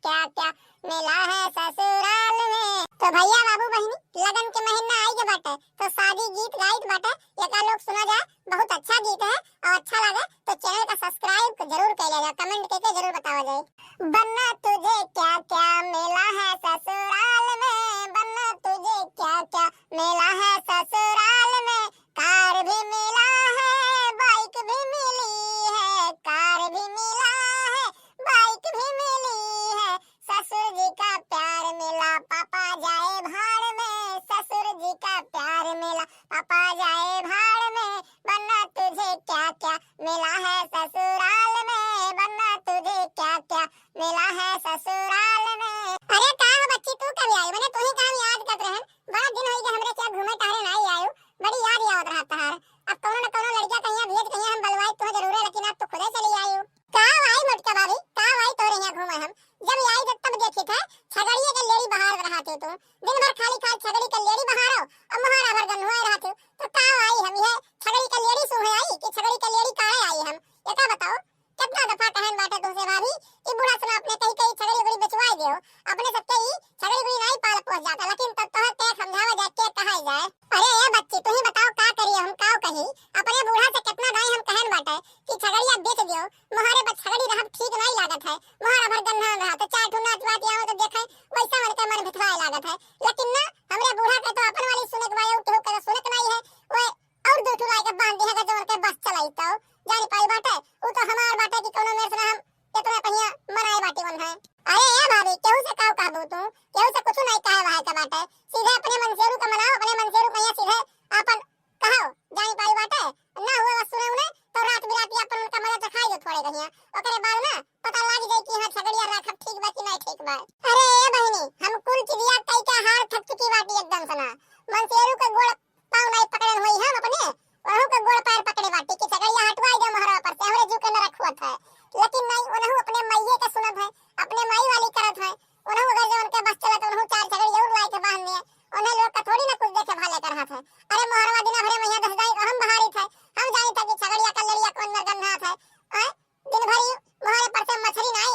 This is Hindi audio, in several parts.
क्या क्या मिला है ससुराल में। तो भैया बाबू बहनी लगन के महीना आई के बाटे तो शादी गीत गाइत बाटे एका लोग सुना जाए। बहुत अच्छा गीत है और अच्छा लगे तो चैनल का सब्सक्राइब जरूर कर लेना, कमेंट करके जरूर बताओ जाए। बन्ना तुझे क्या क्या मिला है ससुराल में, बन्ना तुझे क्या क्या मिला है ससुराल में। कार भी मिला है बाइक भी मिली है, कार भी मिला है बाइक भी मिली है। ससुर जी का प्यार मिला पापा जाए भाड़ में, ससुर जी का प्यार मिला पापा जाए भाड़ में। बन्ना तुझे क्या क्या मिला है ससुराल में, बन्ना तुझे क्या क्या मिला है ससुराल में। अरे का हो बच्ची तू कभी आई, मैंने तुम्हें काम याद कर रहे हैं। बड़ा दिन होई के हमरे क्या घूमे टहरे नहीं आयो, बड़ी याद आवत रहता है। अब कोनो न कोनो लड़का कहिया भेज कहिया हम बलवाई तो जरूर है, लेकिन अब तो खुदे चली आयो। का आई मोटका भाभी, का आई तोरे यहां घूमे हम। जब आई तब देखी था छगड़िए के लेड़ी बहार रहा थे, तुम दिन भर खाली खाली छगड़ी के लेड़ी बहारो और महारा भर गन हुए रहा थे। तो का आई हम ये छगड़ी के लेड़ी सुहे आई कि छगड़ी के लेड़ी काहे आई हम, ये का बताओ। कितना दफा कहन बाटे तुमसे भाभी कि बूढ़ा सुना अपने कहीं कहीं छगड़ी गुड़ी बेचवाई दियो, अपने सबके ही छगड़ी गुड़ी नहीं पाल पहुंच जाता, लेकिन तब तो ते समझावा जाए के कहा जाए। अरे ये बच्ची तुम ही बताओ का करिए हम, का कही अपने बूढ़ा से कितना दाई हम कहन बाटे कि छगड़िया बेच दियो, मोहरे पर छगड़ी रहब ठीक नहीं लागत है, मोहरा भर गन्ना रहा तो चार ठुना नाच आओ तो देखे वैसा मन के मन भितवाए लागत है। लेकिन ना हमरे बूढ़ा के तो अपन वाली सुने के बाय उठ के सुनत नहीं है, वो और दो ठुलाई के बांध दिया जो के बस चलाई तो जानी पाई बाटे वो तो हमार बाटे की कोनो मेरे से हम के तो पहिया मनाई बाटी वन है। अरे ये भाभी केहू से काऊ कहबू तू, केहू से कुछ नहीं कहे वहां के बाटे, सीधे अपने मनसेरू का मनाओ, अपने मनसेरू कहिया सीधे अपन कहो जानी पाई बाटे ना हुआ बस सुने उन्हें तो रात बिराती अपन उनका मदद खाई दो थोड़े कहिया, ओकरे बाद ना पता लग जाए कि हां छगड़िया राखब ठीक बा कि नहीं ठीक बा। अरे ये बहनी हम कुल चिड़िया कई का हार थक चुकी बाटी एकदम सना, मनसेरू के गोड़ पांव नहीं पकड़न होई हम अपने वहु के गोड़ पैर पकड़े बाटी कि छगड़िया हटवाई दे महरा पर से हमरे जू के न रखवत है। लेकिन नहीं उन्हें अपने माईए का सुनत है, अपने माई वाली करत है, उन्हें अगर जो उनके बस चलत उन्हें चार छगड़ी और लाई के बांध दिए, उन्हें लोग का थोड़ी ना कुछ देखे भाले कर हाथ है। अरे मोहरवा दिन भरे मैया दस जाई हम बहारी थे, हम जानी था कि छगड़िया का लड़िया कौन में गन्ना है दिन भरी मोहरे पर से मछली नहीं।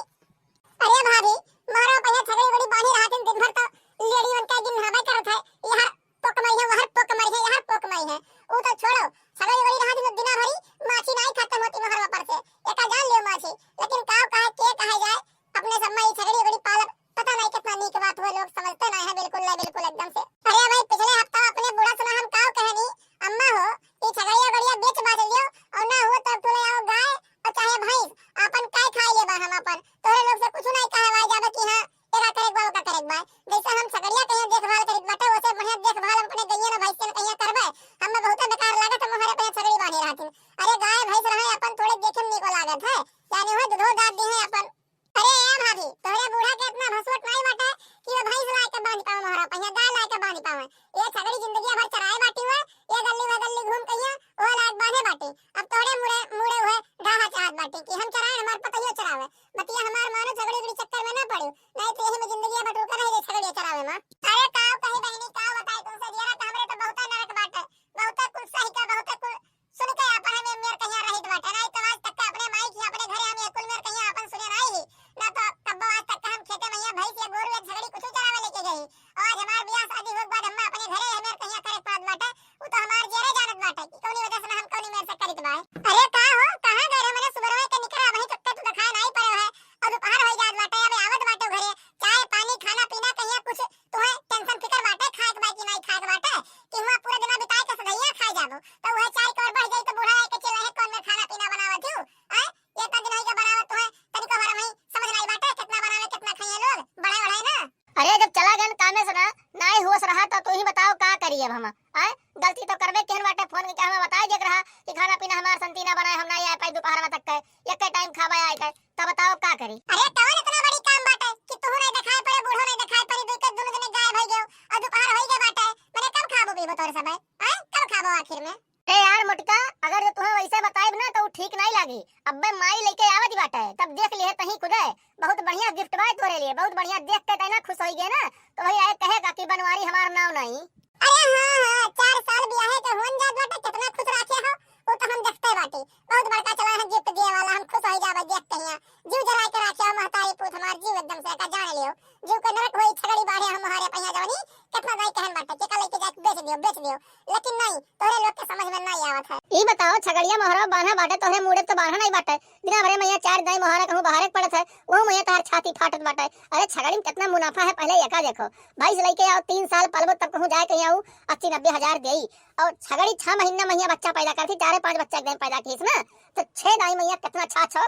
अरे भाभी मोहरा पहिया छगड़ी बड़ी बांधी रहत दिन भर तो लेडी उनका दिन हवा करत है, यहां पोक मई है वहां पोक मई है यहां पोक मई है, वो तो छोड़ो छगड़ी बड़ी रहत दिन दिन भरी माछी नहीं खत्म होती मोहरवा पर से एका जान लियो माछी। लेकिन काव कहे के कहे जाए अपने सब में छगड़ी बड़ी पालब पता नहीं कितना नीक बात हुए, लोग समझते नहीं है बिल्कुल नहीं बिल्कुल एकदम से। अरे भाई पिछले हफ्ता अपने बूढ़ा सुना हम काव कहनी अम्मा हो कि छगड़िया गड़िया बेच बाच लियो और ना हो तब तुले आओ गाय और चाहे भैंस अपन काय खाई लेबा हम अपन तोरे लोग से कुछ नहीं कहे भाई जाबे कि हां एका करेक बा ओका करेक बा। जैसे हम छगड़िया कहिया देखभाल करित बाटे वैसे बढ़िया देखभाल हम अपने गैया ना भैंस के कहिया करबे, हमें बहुत बेकार लागत मोहरे पे छगड़ी बांधी रहथिन। अरे गाय भैंस रहे अपन थोड़े देखे में निको लागत है, यानी हो दूध दाद दी है अपन। अरे ए भाभी तोरे बूढ़ा के इतना भसवट नहीं बाटे कि वो भैंस लाए के बांध पावे मोहरा पहिया गाय लाए के बांध पावे, ये छगड़ी जिंदगी भर चराए बाटी हुए ये गली व गली घूम कहिया वो लायक बांधे बाटी। अब तोड़े मुड़े मुड़े हुए ढाहा चाहत बाटी कि हम चराए हमार पतइयो चरावे, बतिया हमार मानो छगड़ी बड़ी चक्कर में ना पड़ो नहीं तो यही में जिंदगी भर रुका रहे छगड़ी चरावे में। अरे काव कहीं बहनी काव बताई तुमसे दिया त हमरे तो बहुत नरक बाटे, बहुत कुल सही का बहुत कुल सुन के अपन में मेर कहिया रहित बाटे नहीं तो आज तक अपने माई की अपने घरे हम कुल मेर कहिया अपन सुने नहीं ना तो कब आज तक हम खेते में भैंस या गोरू या छगड़ी कुछ चरावे लेके गई। आज हमार ब्याह शादी हो बाद हम अपने घरे हमें कहिया करे पाद बाटे वो तो हमार जेरे जानत बाटे कि कौनी वजह से हम कौनी मेर से करित बाय। अरे का हो कहां गए मैंने सुबह में के निकरा वही तक तो दिखाई नहीं पड़े है और दोपहर हो जात बाटे अब आवत बाटे घरे चाय पानी खाना पीना कहिया कुछ तुम्हें टेंशन फिकर बाटे खाए के बाकी नहीं खाए के बाटे कि हुआ पूरा दिन बिताए के सदैया खाई जाबो तो वह चाय कर बढ़ जाई तो बूढ़ा के चले है कौन में खाना पीना बनावत हूं हैं ये तो दिन के बनावत तुम्हें तनिको हर में समझ नहीं बाटे कितना बनावे कितना खाए लोग बड़े बड़े ना। अरे जब चला गन कामे सुना नहीं हुआ रहा तो तू ही बताओ का करिए अब हम आए गलती तो करबे केहन बाटे फोन के हमें बताए जग रहा कि खाना पीना हमार संती ना बनाए हम नहीं आए पाई दोपहर में तक के एक टाइम खावा आए थे तब बताओ का करी। अरे कौन इतना बड़ी काम बाटे कि तू नहीं दिखाई पड़े बूढ़ो नहीं दिखाई पड़ी दो के दोनों दिन गायब हो गयो और दोपहर हो गए बाटे मैंने कब खाबो भी बतौर सब हैं कब खाबो आखिर में। ए यार मोटका अगर जो तुम्हें वैसे बताइब ना तो ठीक नहीं लगी, अब्बे माई लेके आवत बाटे तब देख लिए तही खुदे बहुत बढ़िया गिफ्ट बा तोरे लिए बहुत बढ़िया देख के तना खुश होई गे ना तो भाई आए कहेगा कि बनवारी हमार नाम नहीं। अरे हां हां 4 साल ब्याह के होन जात बाटे कितना खुश राखे हो वो तो हम देखते बाटे बहुत बड़का चला है गिफ्ट दिए वाला हम खुश हो जाबे देखते हैं जीव जरा के रखे महतारी पूत हमार जीव एकदम से का जान लियो जीव के नरक होई छगड़ी बाढ़े हम हमारे पहिया जवानी कितना दाई कहन बाटे के का लेके जाके बेच दियो लेकिन नहीं तोरे लोग के समझ में नहीं आवत है। ई बताओ छगड़िया मोहरा बांधा बाटे तोहरे मुड़े तो बांधा नहीं बाटे बिना भरे मैया चार दाई मोहरा कहूं बाहर पड़त है वो मैया तार छाती फाटत बाटे। अरे छगड़ी में कितना मुनाफा है पहले एका देखो 22 लेके आओ 3 साल पलबो तब कहूं जाए कहीं आऊं 80-90 हजार देई और छगड़ी 6 महीना मैया बच्चा पैदा करती 4-5 बच्चा एकदम पैदा कीस ना तो 6 दाई मैया कितना 6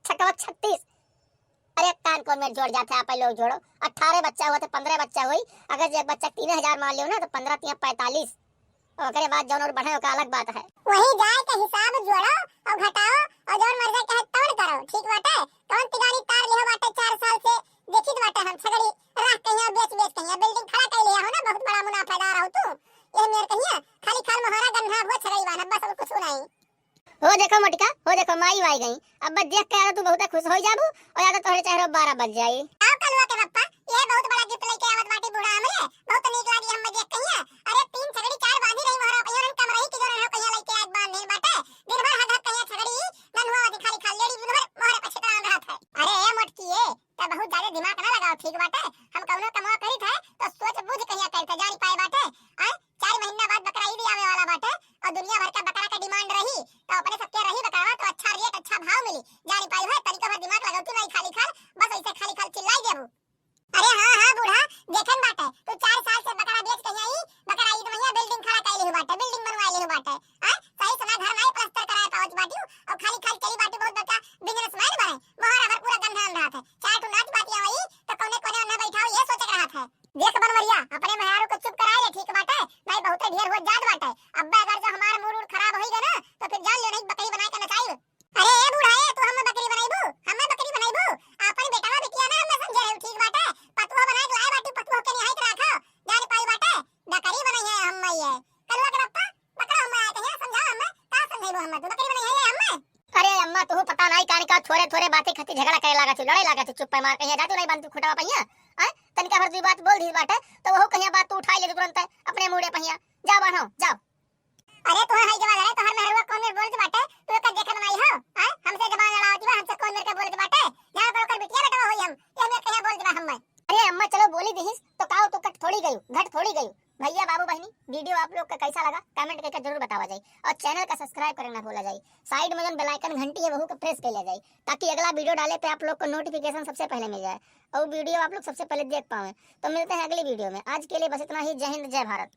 छक्का 36। अरे कान कौन में जोड़ जाते आप लोग जोड़ो 18 बच्चा हुआ तो 15 बच्चा हुई अगर एक बच्चा 3000 मान लियो ना तो 15 3 45 और करे बात जौन और बढ़े का अलग बात है। वही जाए के हिसाब जोड़ो और घटाओ और जौन मर्जी कहे तौड़ करो ठीक बाटे कौन तिगाड़ी तार लियो बाटे 4 साल से देखित बाटे हम छगड़ी राख कहिया बेच कहिया बिल्डिंग खड़ा कर लिया हो ना बहुत बड़ा मुनाफादार हो तू ये मेर कहिया खाली खाल मोहरा गन्ना हो छगड़ी वाला बस और कुछ नहीं। हो देखो मटिका हो देखो माई आई गई अब देख के यार तू बहुत खुश हो जाबू और यार तोहरे चेहरे 12 बज जाई। आओ कलवा के पप्पा ये बहुत बड़ा गिफ्ट लेके आवत बाटी बूढ़ा हमरे बहुत नीक लागी हम देख कहिया अरे 3 छगड़ी 4 बांधी रही मोहरा पहिया कम रही की जोन हो कहिया लेके आज बांध नहीं बाटे दिन भर हद कहिया छगड़ी ननहुआ वाली खाली खाली लेडी दिन भर मोहरे पछे काम रहत है। अरे ए मोटकी ए त बहुत ज्यादा दिमाग ना लगाओ ठीक बाटे हम कौनो कमा करी थे तो सोच बुझ कहिया करते जानी पाए बाटे आ 4 महीना बाद बकरा ईद आवे वाला बाटे और दुनिया भर का बकरा का डिमांड रही तो अपने सबके रही बकरा तो अच्छा रेट अच्छा भाव मिली जानी पाई है तरीका भर दिमाग लगाओ तू नहीं खाली खाल बस ऐसे खाली खाल चिल्लाई देबू। अरे हां बूढ़ा देखन बाटे तू 4 साल से बकरा बेच कहिया ई बकरा ईद महीना बिल्डिंग खड़ा कैले हो बाटे बिल्डिंग बनवाई ले हो बाटे हां सही समय घर नहीं प्लास्टर कराए पावत बाटी और खाली खाली चली बाटी बहुत बड़का बिजनेसमैन बने मोहरा भर पूरा गंधा रहा था चाहे तू नाच बाती आई तो कोने कोने ना बैठाओ ये सोच रहा था देख बनवरिया अपने मेहरारू को चुप कराए ले ठीक बाटे नहीं बहुत ढेर हो जात बाटे अब्बा अगर जो हमारा मूड खराब होई गए ना तो फिर जान ले नहीं बकरी बना के नचाई। अरे ए बूढ़ा ए तू हमें बकरी बनाईबू हमें बकरी बनाईबू अपन बेटा बिटिया ना हमें समझे रहे ठीक बाटे पतुआ बनाए लाए बाटी पतुआ के निहाई रखो जान पाई बाटे बकरी बनाई है हम ये कलवा के रप्पा बकरा हम आए कहिया समझा हमें का समझाइबू हम तू बकरी बनाई है हमें। अरे अम्मा तू पता नहीं कान का थोड़े बातें खाती झगड़ा करे लागा तू लड़ाई लागा तू चुप पे मार कहिया जा तू नहीं बन तू खुटा पहिया आ तनिका भर दी बात बोल दी बाटे तो वो कहिया बात तू उठाई ले तुरंत अपने मुड़े पहिया जा बानो जाओ। अरे तू हाई जवान है तो हर मेहरुआ कौन में बोलत बाटे तू का देखन बनाई हो हां हमसे जबान लड़ावती बा हमसे कौन मेरे के बोलत बाटे यहां पर कर बिटिया बेटा होई हम ये मेरे कहिया बोल दिबा हम। अरे अम्मा चलो बोली दीहिस तो काओ तो कट थोड़ी गई घट थोड़ी गई। भैया बाबू बहनी वीडियो आप लोग का कैसा लगा कमेंट करके जरूर बतावा जाई और चैनल का सब्सक्राइब करना ना भूला जाई साइड में जो बेल आइकन घंटी है वहू को प्रेस कर ले जाई ताकि अगला वीडियो डाले पे आप लोग को नोटिफिकेशन सबसे पहले मिल जाए और वीडियो आप लोग सबसे पहले देख पाए। तो मिलते हैं अगली वीडियो में आज के लिए बस इतना ही। जय हिंद जय भारत।